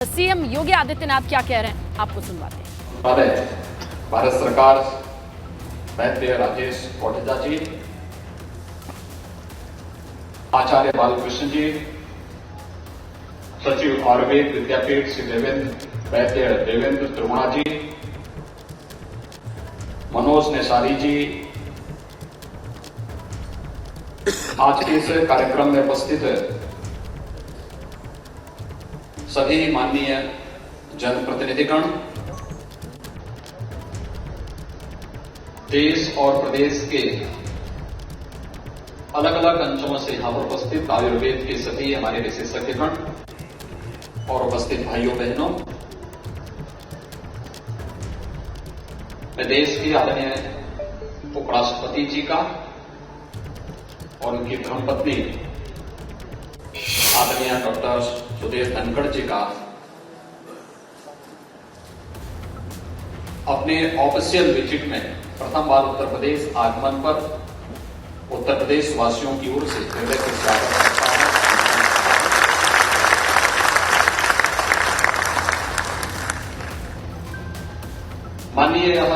CM Yogi Adityanath क्या कह रहे हैं आपको सुनवाते हैं। भारत सरकार वैद्य राजेश कोटेचा जी, आचार्य बालकृष्ण जी, सचिव आयुर्वेद विद्यापीठ श्री वैद्य देवेंद्र त्रिगुणा जी, मनोज नेसारी जी, आज के इस कार्यक्रम में उपस्थित सभी माननीय जनप्रतिनिधिगण, देश और प्रदेश के अलग अलग अंचलों से यहां पर उपस्थित आयुर्वेद के सभी हमारे विशेषज्ञगण और उपस्थित भाइयों बहनों, मैं देश के आदरणीय उपराष्ट्रपति जी का और उनकी धर्मपत्नी आदरणीय डॉक्टर सुदेश धनखड़ जी का अपने ऑफिशियल विजिट में प्रथम बार उत्तर प्रदेश आगमन पर उत्तर प्रदेश वासियों की ओर से हृदय से स्वागत करता हूं। माननीय यह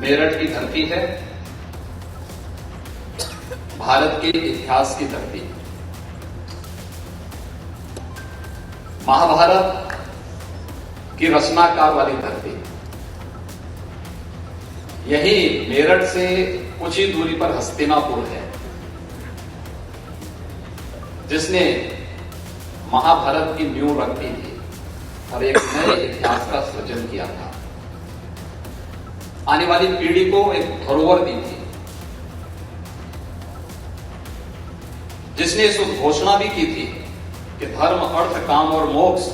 मेरठ की धरती है, भारत के इतिहास की धरती, महाभारत की रचनाकार वाली धरती। यही मेरठ से कुछ ही दूरी पर हस्तिनापुर है, जिसने महाभारत की नींव रखी थी और एक नए इतिहास का सृजन किया था। आने वाली पीढ़ी को एक धरोहर दी थी, जिसने इस घोषणा भी की थी कि धर्म, अर्थ, काम और मोक्ष,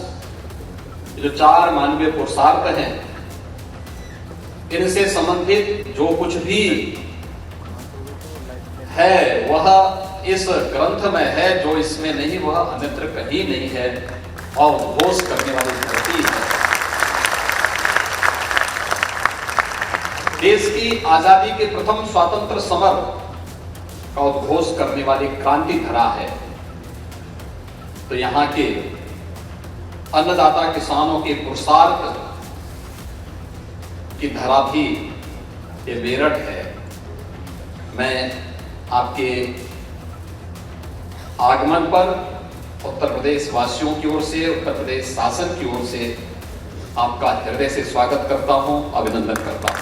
जो चार मानवीय पुरुषार्थ हैं, इनसे संबंधित जो कुछ भी है वह इस ग्रंथ में है, जो इसमें नहीं वह अन्यत्र कहीं नहीं है और उद्घोष करने वाली धरती है। देश की आजादी के प्रथम स्वतंत्र समर का उद्घोष करने वाली क्रांति धरा है। तो यहां के अन्नदाता किसानों के पुरुषार्थ की धरा भी ये मेरठ है। मैं आपके आगमन पर उत्तर प्रदेश वासियों की ओर से, उत्तर प्रदेश शासन की ओर से आपका हृदय से स्वागत करता हूं, अभिनंदन करता हूं।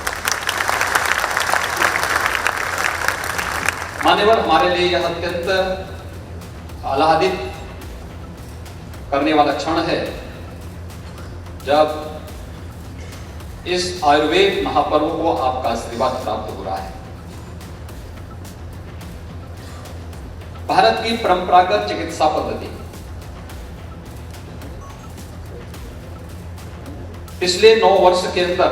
मान्यवर, हमारे लिए यह अत्यंत आह्लादित करने वाला क्षण है जब इस आयुर्वेद महापर्व को आपका आशीर्वाद प्राप्त हो रहा है। भारत की परंपरागत चिकित्सा पद्धति पिछले 9 वर्ष के अंदर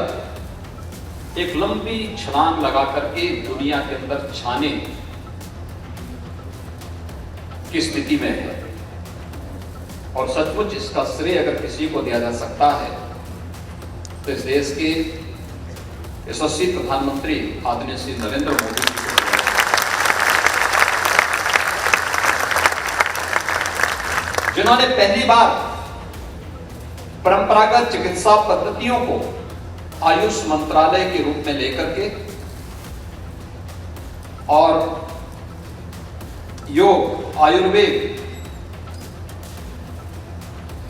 एक लंबी छलांग लगा करके दुनिया के अंदर छाने की स्थिति में है और सचमुच इसका श्रेय अगर किसी को दिया जा सकता है तो इस देश के यशस्वी प्रधानमंत्री आदरणीय श्री नरेंद्र मोदी जी को, जिन्होंने पहली बार परंपरागत चिकित्सा पद्धतियों को आयुष मंत्रालय के रूप में लेकर के और योग, आयुर्वेद,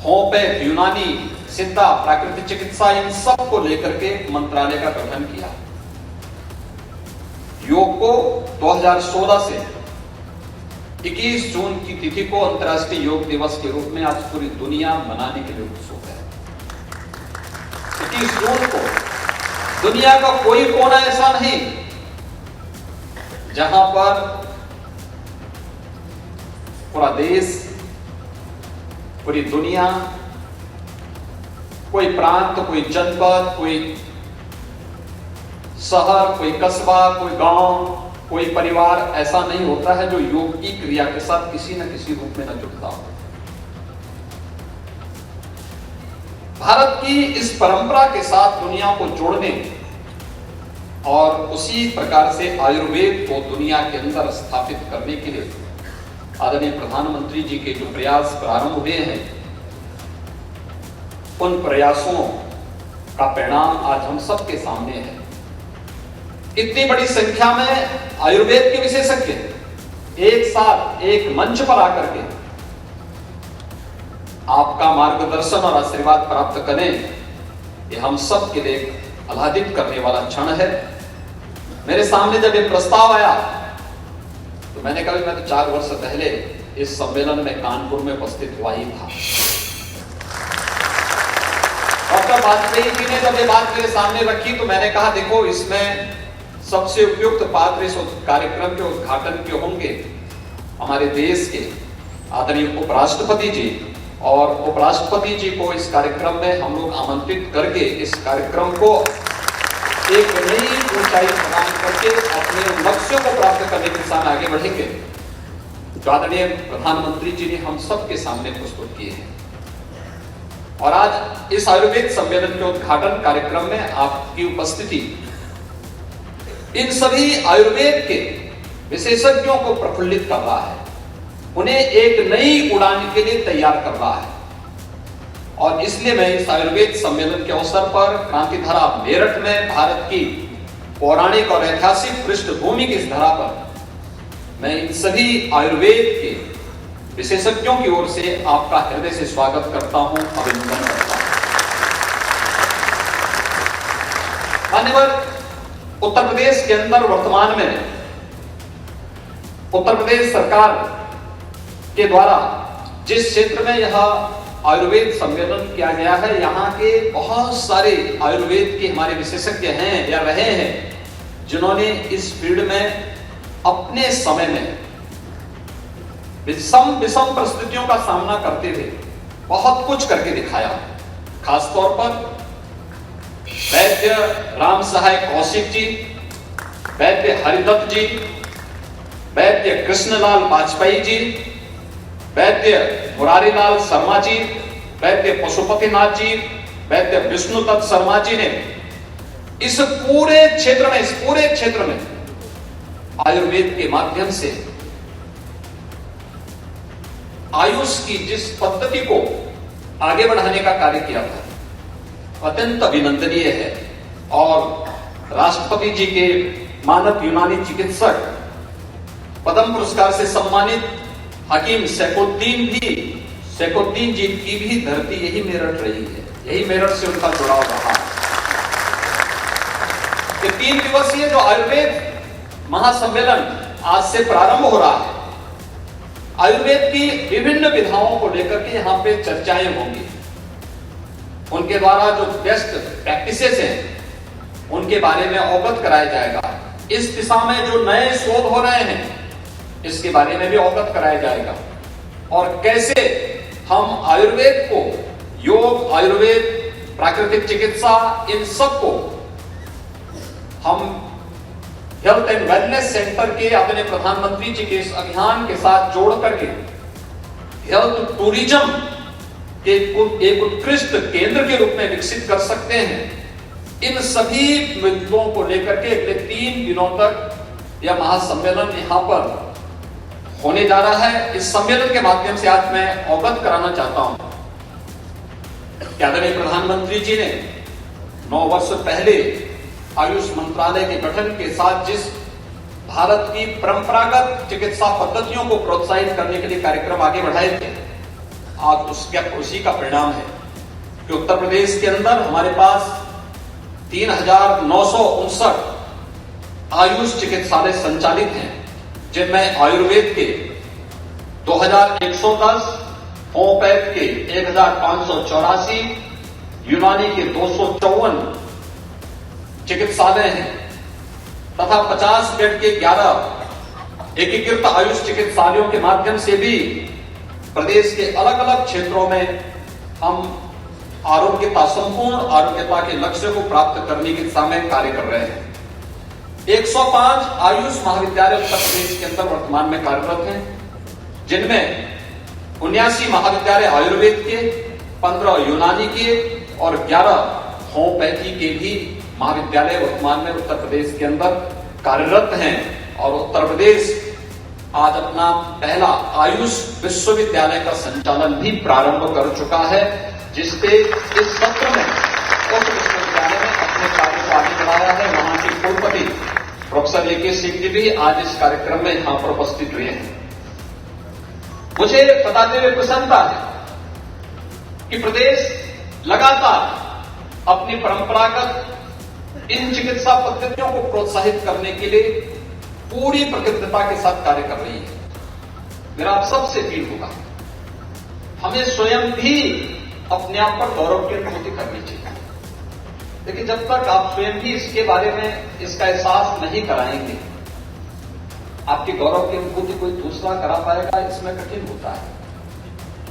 होम्योपैथ, यूनानी, सिद्धा, प्राकृतिक चिकित्सा, इन सब को लेकर के मंत्रालय का गठन किया। योग को 2016 से 21 जून की तिथि को अंतर्राष्ट्रीय योग दिवस के रूप में आज पूरी दुनिया मनाने के लिए उत्सुक है। 21 जून को दुनिया का कोई कोना ऐसा नहीं जहां पर पूरा देश, पूरी दुनिया, कोई प्रांत, कोई जनपद, कोई शहर, कोई कस्बा, कोई गांव, कोई परिवार ऐसा नहीं होता है जो योग की क्रिया के साथ किसी न किसी रूप में न जुड़ता हो। भारत की इस परंपरा के साथ दुनिया को जोड़ने और उसी प्रकार से आयुर्वेद को दुनिया के अंदर स्थापित करने के लिए आदरणीय प्रधानमंत्री जी के जो प्रयास प्रारंभ हुए हैं, उन प्रयासों का परिणाम आज हम सबके सामने है। इतनी बड़ी संख्या में आयुर्वेद के विशेषज्ञ एक साथ एक मंच पर आकर के आपका मार्गदर्शन और आशीर्वाद प्राप्त करें, ये हम सब के लिए आह्लादित करने वाला क्षण है। मेरे सामने जब ये प्रस्ताव आया तो मैंने कहा मैं तो 4 वर्ष पहले इस सम्मेलन में कानपुर में उपस्थित हुआ ही था। डॉक्टर वाजपेयी जी ने जब ये बात मेरे सामने रखी तो मैंने कहा देखो, इसमें सबसे उपयुक्त पात्र इस कार्यक्रम के उद्घाटन के होंगे हमारे देश के आदरणीय उपराष्ट्रपति जी, और उपराष्ट्रपति जी को इस कार्यक्रम में हम लोग आमंत्रित करके इस कार्यक्रम को एक नई ऊंचाई प्रदान करके अपने लक्ष्यों को प्राप्त करने की दिशा में आगे बढ़ेंगे, जो आदरणीय प्रधानमंत्री जी ने हम सबके सामने प्रस्तुत किए हैं। और आज इस आयुर्वेद सम्मेलन के उद्घाटन कार्यक्रम में आपकी उपस्थिति इन सभी आयुर्वेद के विशेषज्ञों को प्रफुल्लित कर रहा है, उन्हें एक नई उड़ान के लिए तैयार कर रहा है। और इसलिए मैं इस आयुर्वेद सम्मेलन के अवसर पर क्रांतिधारा मेरठ में भारत की पौराणिक और ऐतिहासिक पृष्ठभूमि की इस धरा पर मैं इन सभी आयुर्वेद के विशेषज्ञों की ओर से आपका हृदय से स्वागत करता हूं, अभिनंदन करता हूं। मान्यवर, उत्तर प्रदेश के अंदर वर्तमान में उत्तर प्रदेश सरकार के द्वारा जिस क्षेत्र में यह आयुर्वेद सम्मेलन किया गया है, यहाँ के बहुत सारे आयुर्वेद के हमारे विशेषज्ञ हैं या रहे हैं, जिन्होंने इस फील्ड में अपने समय में विषम परिस्थितियों का सामना करते हुए बहुत कुछ करके दिखाया। खासतौर पर वैद्य राम सहाय कौशिक जी, वैद्य हरिदत्त जी, वैद्य कृष्णलाल वाजपेयी जी, वैद्य मुरारीलाल शर्मा जी, वैद्य पशुपतिनाथ जी, वैद्य विष्णुदत्त शर्मा जी ने इस पूरे क्षेत्र में आयुर्वेद के माध्यम से आयुष की जिस पद्धति को आगे बढ़ाने का कार्य किया था, अत्यंत अभिनंदनीय है। और राष्ट्रपति जी के मानद यूनानी चिकित्सक, पद्म पुरस्कार से सम्मानित हकीम सैफुद्दीन जी की भी धरती यही मेरठ रही है, यही मेरठ से उनका जुड़ाव रहा। ये 3 दिवसीय जो आयुर्वेद महासम्मेलन आज से प्रारंभ हो रहा है, आयुर्वेद की विभिन्न विधाओं को लेकर के यहाँ पे चर्चाएं होंगी। उनके द्वारा जो बेस्ट प्रैक्टिसेस हैं उनके बारे में अवगत कराया जाएगा। इस दिशा में जो नए शोध हो रहे हैं इसके बारे में भी अवगत कराया जाएगा, और कैसे हम आयुर्वेद को, योग, आयुर्वेद, प्राकृतिक चिकित्सा, इन सब को हम हेल्थ एंड वेलनेस सेंटर के अपने प्रधानमंत्री जी के इस अभियान के साथ जोड़ करके हेल्थ टूरिज्म के एक उत्कृष्ट केंद्र के रूप में विकसित कर सकते हैं। इन सभी मुद्दों को लेकर के अगले 3 दिनों तक यह महासम्मेलन यहाँ पर होने जा रहा है। इस सम्मेलन के माध्यम से आज मैं अवगत कराना चाहता हूं कि आदरणीय प्रधानमंत्री जी ने 9 वर्ष पहले आयुष मंत्रालय के गठन के साथ जिस भारत की परंपरागत चिकित्सा पद्धतियों को प्रोत्साहित करने के लिए कार्यक्रम आगे बढ़ाए थे, आज उसी का परिणाम है कि उत्तर प्रदेश के अंदर हमारे पास 3,959 आयुष चिकित्सालय संचालित हैं, जिनमें आयुर्वेद के 2,110, होम्योपैथ के 1,584, यूनानी के 254 चिकित्सालय हैं तथा 50 बेड के 11 एकीकृत आयुष चिकित्सालयों के माध्यम से भी प्रदेश के अलग अलग क्षेत्रों में हम आरोग्यता, संपूर्ण आरोग्यता के लक्ष्य को प्राप्त करने की दिशा में कार्य कर रहे हैं। 105 आयुष महाविद्यालय उत्तर प्रदेश के अंदर वर्तमान में कार्यरत हैं, जिनमें 79 महाविद्यालय आयुर्वेद के, 15 यूनानी के और 11 होम्योपैथी के भी महाविद्यालय वर्तमान में उत्तर प्रदेश के अंदर कार्यरत हैं। और उत्तर प्रदेश आज अपना पहला आयुष विश्वविद्यालय का संचालन भी प्रारंभ कर चुका है। जिसपे इस सत्र में उस विश्वविद्यालय में अपने कार्य को आगे बढ़ाया है, वहां के कुलपति प्रोफेसर ए.के. सिंह जी भी आज इस कार्यक्रम में यहां पर उपस्थित हुए हैं। मुझे बताते हुए प्रसन्नता है कि प्रदेश लगातार अपनी परंपरागत इन चिकित्सा पद्धतियों को प्रोत्साहित करने के लिए पूरी प्रतिबद्धता के साथ कार्य कर रही है। मेरा आप सबसे अपील होगा, हमें स्वयं भी अपने आप पर गौरव की अनुभूति करनी चाहिए। लेकिन जब तक आप स्वयं भी इसके बारे में इसका एहसास नहीं कराएंगे, आपकी गौरव की अनुभूति कोई दूसरा करा पाएगा, इसमें कठिन होता है।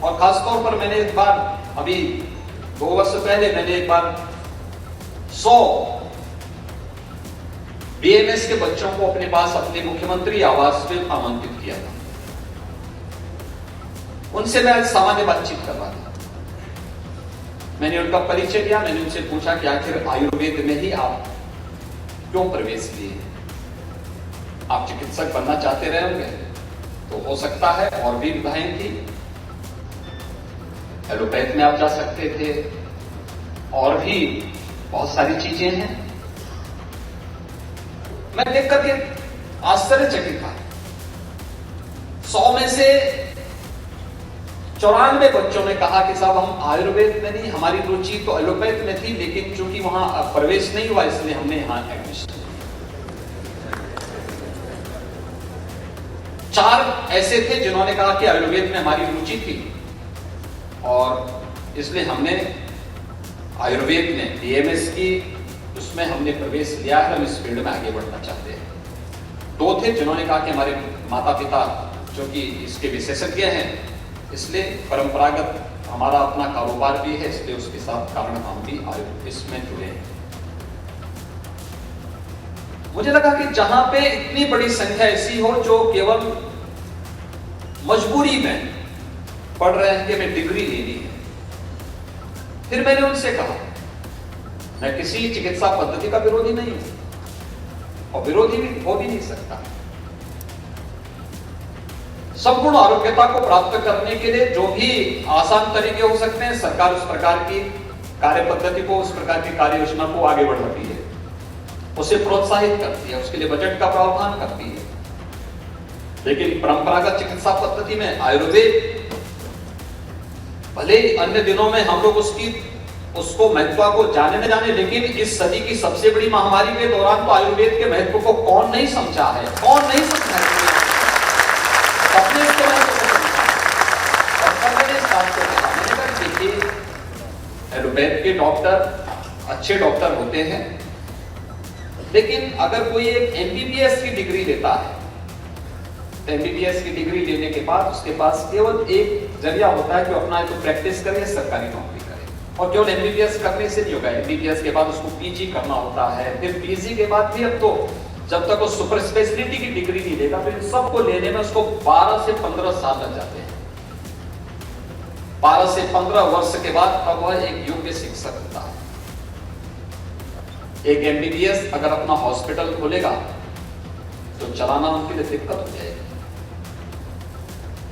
और खासतौर पर मैंने एक बार अभी 2 वर्ष पहले मैंने एक बार 100 बीएमएस के बच्चों को अपने पास अपने मुख्यमंत्री आवास में आमंत्रित किया था। उनसे मैं आज सामान्य बातचीत कर रहा था। मैंने उनका परिचय दिया, मैंने उनसे पूछा कि आखिर आयुर्वेद में ही आप क्यों प्रवेश लिए? आप चिकित्सक बनना चाहते रहे होंगे, तो हो सकता है और भी विधाएं थी, एलोपैथ में आप जा सकते थे, और भी बहुत सारी चीजें हैं। मैं देख करके आश्चर्यचकित था। 100 में से 94 बच्चों ने कहा कि साहब हम आयुर्वेद में नहीं, हमारी रुचि तो एलोपैथ में थी, लेकिन चूंकि वहां प्रवेश नहीं हुआ इसलिए हमने यहां एडमिशन। 4 ऐसे थे जिन्होंने कहा कि आयुर्वेद में हमारी रुचि थी और इसलिए हमने आयुर्वेद में बीएमएस की उसमें हमने प्रवेश लिया है, हम इस फील्ड में आगे बढ़ना चाहते हैं। 2 थे जिन्होंने कहा कि हमारे माता पिता जो कि इसके विशेषज्ञ हैं, इसलिए परंपरागत हमारा अपना कारोबार भी है, इसलिए उसके साथ कारण हम भी इसमें जुड़े हैं। मुझे लगा कि जहां पे इतनी बड़ी संख्या ऐसी हो जो केवल मजबूरी में पढ़ रहे हैं कि हमें डिग्री लेनी है, फिर मैंने उनसे कहा मैं किसी चिकित्सा पद्धति का विरोधी नहीं हूं और विरोधी भी हो भी नहीं सकता। संपूर्ण आरोग्यता को प्राप्त करने के लिए जो भी आसान तरीके हो सकते हैं, सरकार उस प्रकार की कार्य पद्धति को, उस प्रकार की कार्य योजना को आगे बढ़ाती है, उसे प्रोत्साहित करती है, उसके लिए बजट का प्रावधान करती है। लेकिन परंपरागत चिकित्सा पद्धति में आयुर्वेद, भले अन्य दिनों में हम लोग उसको महत्व को जाने न जाने, लेकिन इस सदी की सबसे बड़ी महामारी के दौरान तो आयुर्वेद के महत्व को कौन नहीं समझा है, कौन नहीं समझा है। अपने इसके महत्व को समझा और मैंने इस बात को कहा, मैंने कहा देखिए एलोपैथ के डॉक्टर अच्छे डॉक्टर होते हैं, लेकिन अगर कोई एक एमबीबीएस की डिग्री लेता है तो एमबीबीएस की डिग्री लेने के बाद उसके पास केवल एक जरिया होता है कि अपना तो प्रैक्टिस करे, सरकारी नौकरी करे। और केवल एमबीबीएस करने से नहीं होगा, एमबीबीएस के बाद उसको पीजी करना होता है, फिर पीजी के बाद भी अब तो जब तक वो सुपर स्पेशलिटी की डिग्री नहीं लेगा, फिर सबको लेने में उसको 12 से 15 साल लग जाते हैं। 12 से 15 वर्ष के बाद तब वह एक योग्य शिक्षक होता है। एक एमबीबीएस अगर अपना हॉस्पिटल खोलेगा तो चलाना उनके लिए दिक्कत हो जाएगी,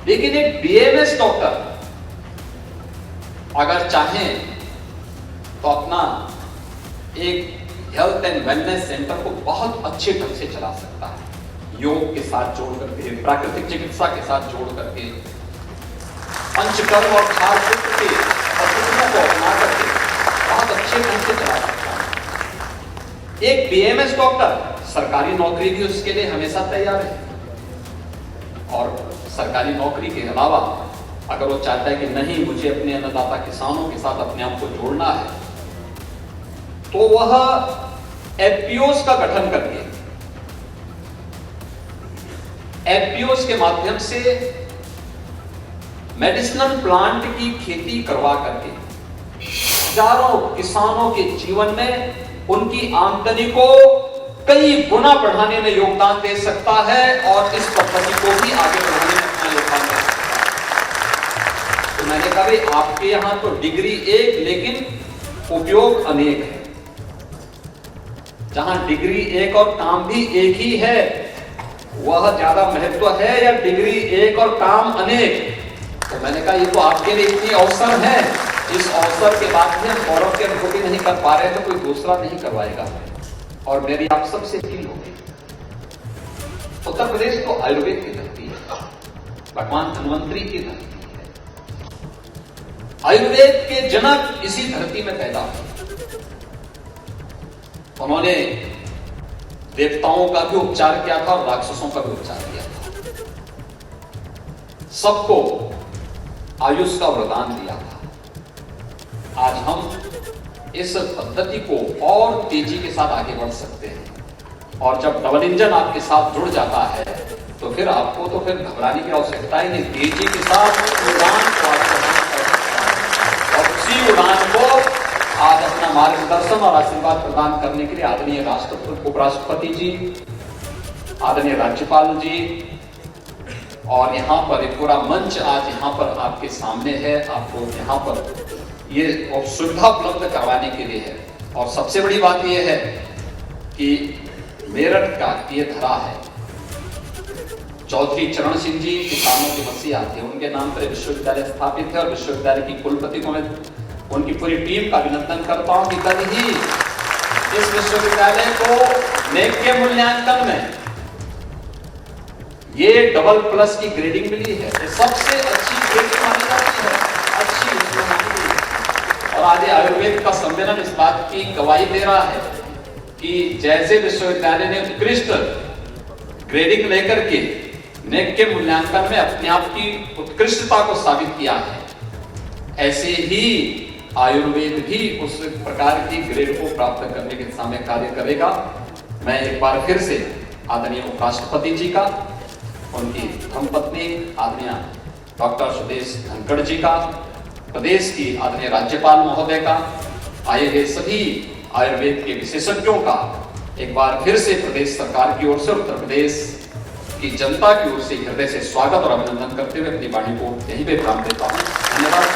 लेकिन एक बीएमएस डॉक्टर अगर चाहें तो अपना एक हेल्थ एंड वेलनेस सेंटर को बहुत अच्छे ढंग से चला सकता है, योग के साथ जोड़ करके, प्राकृतिक चिकित्सा के साथ जोड़ करके, पंचकर्म और खाद के पद्धतियों को अपना करके बहुत अच्छे ढंग से चला सकता है। एक बीएमएस डॉक्टर सरकारी नौकरी भी उसके लिए हमेशा तैयार है, और सरकारी नौकरी के अलावा अगर वो चाहता है कि नहीं मुझे अपने अन्नदाता किसानों के साथ अपने आप को जोड़ना है, तो वह एफपीओस का गठन करके, एफपीओस के माध्यम से मेडिसिनल प्लांट की खेती करवा करके हजारों किसानों के जीवन में उनकी आमदनी को कई गुना बढ़ाने में योगदान दे सकता है और इस पद्धति को भी आगे बढ़ाने में अपना योगदान दे सकता है। तो मैंने कहा भाई आपके यहां तो डिग्री एक, लेकिन उपयोग अनेक है। जहां डिग्री एक और काम भी एक ही है, वह ज्यादा महत्व है या डिग्री एक और काम अनेक? तो मैंने कहा ये तो आपके लिए इतनी अवसर है, इस अवसर के बाद भी हम गौरव की अनुभूति नहीं कर पा रहे तो कोई दूसरा नहीं करवाएगा। और मेरी आप सबसे अपील होगी, उत्तर प्रदेश तो आयुर्वेद की धरती है, भगवान धन्वंतरी की धरती है। आयुर्वेद के जनक इसी धरती में पैदा हुए। उन्होंने देवताओं का भी उपचार किया था और राक्षसों का भी उपचार किया था। सबको आयुष का वरदान दिया था। आज हम इस पद्धति को और तेजी के साथ आगे बढ़ सकते हैं। और जब डबल इंजन आपके साथ जुड़ जाता है तो फिर आपको तो फिर घबराने की आवश्यकता ही नहीं। तेजी के साथ उड़ान को और उसी उड़ान को आज अपना मार्गदर्शन और आशीर्वाद प्रदान करने के लिए आदरणीय राष्ट्रपति, उपराष्ट्रपति जी, आदरणीय राज्यपाल जी और यहाँ पर एक पूरा मंच आज यहाँ पर आपके सामने है। आपको यहाँ पर ये सुविधा उपलब्ध करवाने के लिए है। और सबसे बड़ी बात यह है कि मेरठ का ये धरा है। चौधरी चरण सिंह जी किसानों के मसीहा थे, उनके नाम पर विश्वविद्यालय स्थापित है और विश्वविद्यालय की कुलपति को मैं उनकी पूरी टीम का अभिनंदन करता हूं कि कल ही इस विश्वविद्यालय को नेक के मूल्यांकन में ये AA+ की ग्रेडिंग मिली है। ये सबसे अच्छी ग्रेडिंग मानी जाती है, अच्छी मानी गई है। और आज आयुर्वेद का सम्मेलन इस बात की गवाही दे रहा है कि जैसे विश्वविद्यालय ने उत्कृष्ट ग्रेडिंग लेकर के नेक के मूल्यांकन में अपने आप की उत्कृष्टता को साबित किया है, ऐसे ही आयुर्वेद भी उस प्रकार की ग्रेड को प्राप्त करने की दिशा में कार्य करेगा। मैं एक बार फिर से आदरणीय उपराष्ट्रपति जी का, उनकी धर्मपत्नी आदरणीय डॉक्टर सुदेश धनखड़ जी का, प्रदेश की आदरणीय राज्यपाल महोदय का, आए हुए सभी आयुर्वेद के विशेषज्ञों का एक बार फिर से प्रदेश सरकार की ओर से, उत्तर प्रदेश की जनता की ओर से हृदय से स्वागत और अभिनंदन करते हुए अपनी वाणी को यहीं पे विराम देता हूं। धन्यवाद।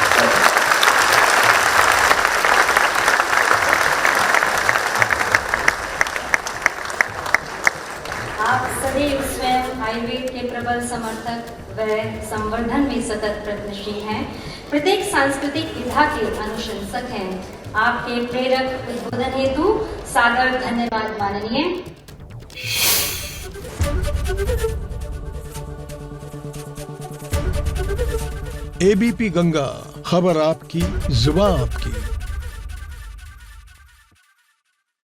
आप सभी स्वयं आयुर्वेद के प्रबल समर्थक व संवर्धन में सतत प्रयत्नशील हैं। प्रत्येक सांस्कृतिक विधा के अनुशंसक हैं। आपके प्रेरक उद्बोधन हेतु सादर धन्यवाद माननीय। ABP गंगा, खबर आपकी, जुबान आपकी।